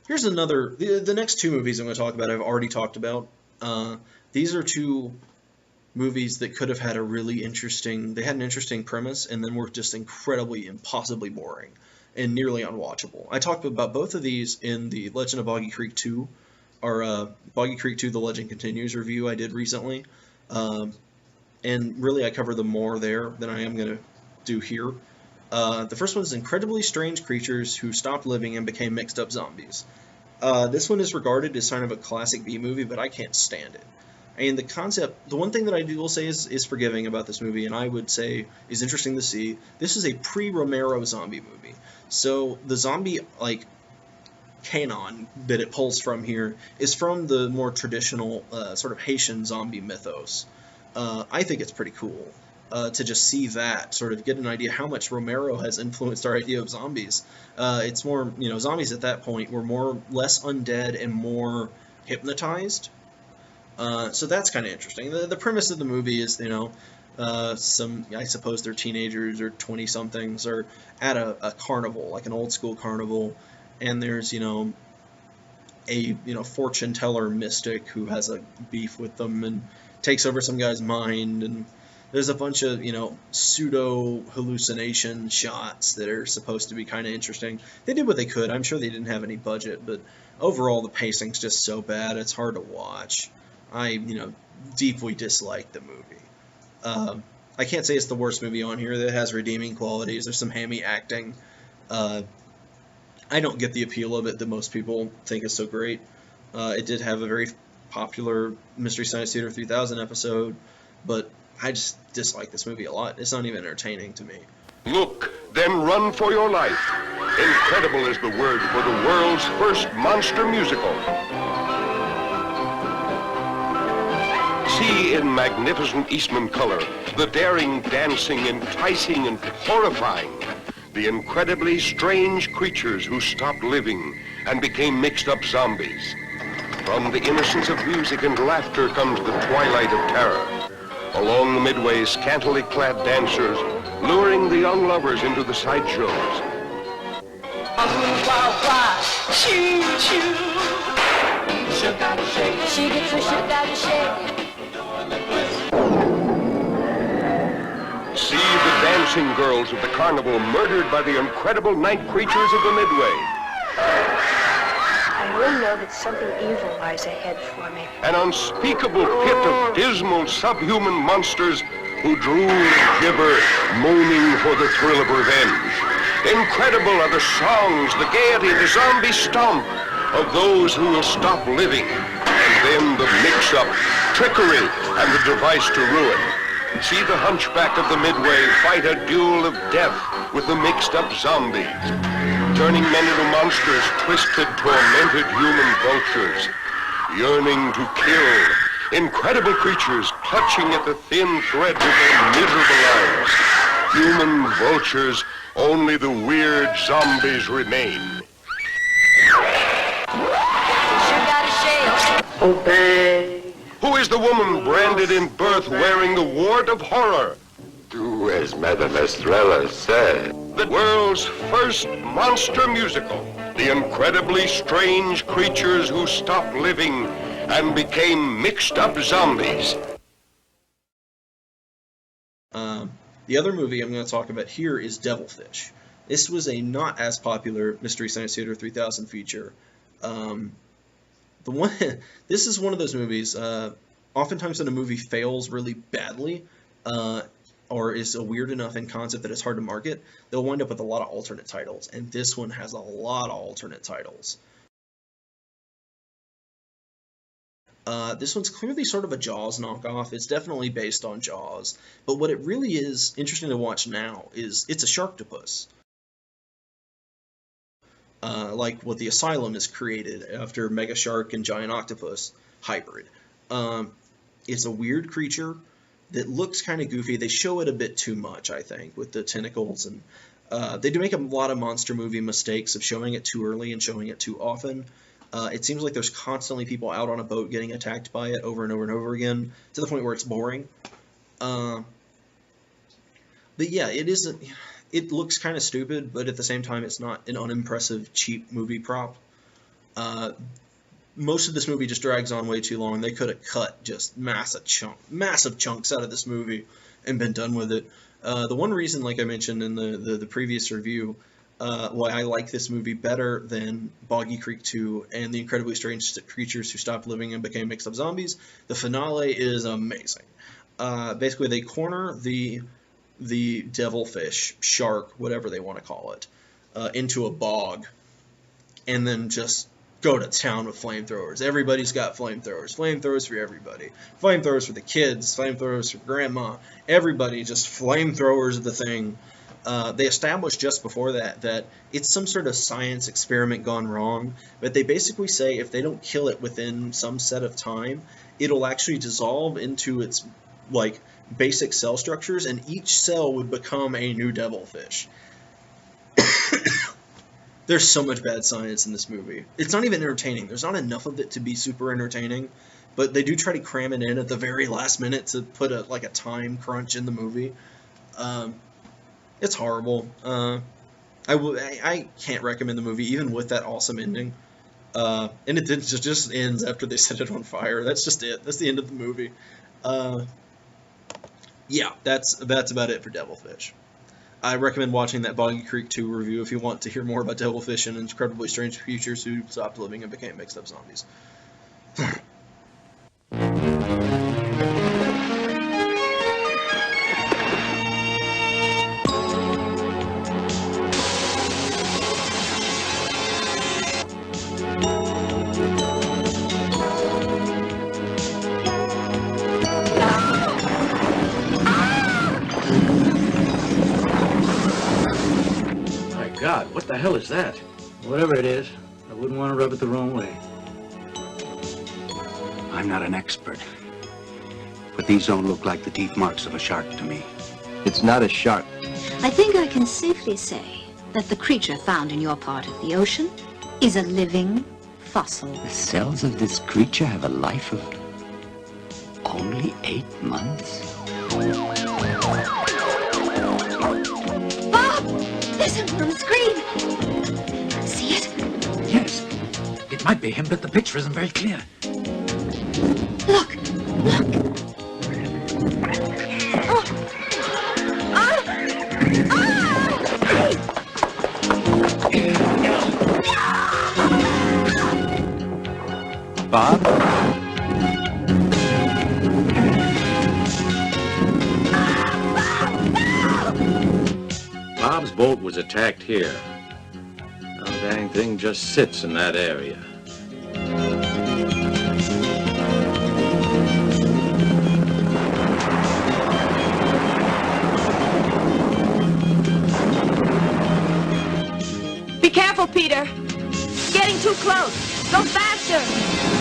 Here's another. The next two movies I'm going to talk about, I've already talked about. These are two movies that could have had a really interesting. They had an interesting premise, and then were just incredibly, impossibly boring, and nearly unwatchable. I talked about both of these in the Legend of Boggy Creek II, or Boggy Creek II: The Legend Continues review I did recently, and really I cover them more there than I am going to do here. The first one is incredibly strange creatures who stopped living and became mixed up zombies. This one is regarded as kind of a classic B movie, but I can't stand it. And the concept, the one thing that I will say is forgiving about this movie, and I would say is interesting to see, this is a pre-Romero zombie movie. So the zombie, like, canon that it pulls from here is from the more traditional sort of Haitian zombie mythos. I think it's pretty cool to just see that, sort of get an idea how much Romero has influenced our idea of zombies. It's more, zombies at that point were less undead and more hypnotized. So that's kind of interesting. The premise of the movie is, I suppose they're teenagers or 20-somethings are at a carnival, like an old school carnival, and there's, a fortune teller mystic who has a beef with them and takes over some guy's mind, and there's a bunch of, pseudo hallucination shots that are supposed to be kind of interesting. They did what they could. I'm sure they didn't have any budget, but overall the pacing's just so bad it's hard to watch. I, deeply dislike the movie. I can't say it's the worst movie on here. That has redeeming qualities. There's some hammy acting. I don't get the appeal of it that most people think is so great. It did have a very popular Mystery Science Theater 3000 episode, but I just dislike this movie a lot. It's not even entertaining to me. Look, then run for your life. Incredible is the word for the world's first monster musical. See in magnificent Eastman color, the daring, dancing, enticing, and horrifying. The incredibly strange creatures who stopped living and became mixed up zombies. From the innocence of music and laughter comes the twilight of terror. Along the Midway, scantily clad dancers, luring the young lovers into the sideshows. See the dancing girls of the carnival murdered by the incredible night creatures of the Midway. I will know that something evil lies ahead for me. An unspeakable pit of dismal subhuman monsters who drool and gibber, moaning for the thrill of revenge. Incredible are the songs, the gaiety, the zombie stomp of those who will stop living. And then the mix-up, trickery, and the device to ruin. See the hunchback of the Midway fight a duel of death with the mixed-up zombies, turning men into monsters, twisted, tormented human vultures, yearning to kill. Incredible creatures clutching at the thin threads of their miserable lives. Human vultures, only the weird zombies remain. Obey. Who is the woman branded in birth wearing the wart of horror? Do as Madame Estrella said. The world's first monster musical. The incredibly strange creatures who stopped living and became mixed up zombies. The other movie I'm going to talk about here is Devilfish. This was a not as popular Mystery Science Theater 3000 feature. This is one of those movies, oftentimes when a movie fails really badly, or is a weird enough in concept that it's hard to market, they'll wind up with a lot of alternate titles, and this one has a lot of alternate titles. This one's clearly sort of a Jaws knockoff. It's definitely based on Jaws, but what it really is interesting to watch now is it's a sharktopus. Like what the Asylum is created after Mega Shark and Giant Octopus hybrid. It's a weird creature that looks kind of goofy. They show it a bit too much, I think, with the tentacles, and they do make a lot of monster movie mistakes of showing it too early and showing it too often. It seems like there's constantly people out on a boat getting attacked by it over and over and over again, to the point where it's boring. But yeah, it isn't. It looks kind of stupid, but at the same time, it's not an unimpressive, cheap movie prop. Most of this movie just drags on way too long. They could have cut just massive chunks out of this movie and been done with it. The one reason, like I mentioned in the previous review, why I like this movie better than Boggy Creek II and the incredibly strange creatures who stopped living and became mixed up zombies, the finale is amazing. Basically, they corner the devilfish, shark, whatever they want to call it, into a bog, and then just go to town with flamethrowers. Everybody's got flamethrowers. Flamethrowers for everybody. Flamethrowers for the kids. Flamethrowers for grandma. Everybody just flamethrowers the thing. They established just before that it's some sort of science experiment gone wrong, but they basically say if they don't kill it within some set of time, it'll actually dissolve into its like basic cell structures, and each cell would become a new devilfish. There's so much bad science in this movie. It's not even entertaining. There's not enough of it to be super entertaining, but they do try to cram it in at the very last minute to put a time crunch in the movie. It's horrible. I can't recommend the movie even with that awesome ending. And it just ends after they set it on fire. That's just it. That's the end of the movie. Yeah, that's about it for Devilfish. I recommend watching that Boggy Creek II review if you want to hear more about devilfish and incredibly strange creatures who stopped living and became mixed up zombies. God, what the hell is that? Whatever it is, I wouldn't want to rub it the wrong way. I'm not an expert, but these don't look like the teeth marks of a shark to me. It's not a shark. I think I can safely say that the creature found in your part of the ocean is a living fossil. The cells of this creature have a life of only 8 months? Listen for him scream! See it? Yes. It might be him, but the picture isn't very clear. Look! Look! Oh. Bob? Bob's boat was attacked here. The dang thing just sits in that area. Be careful, Peter. Getting too close. Go faster.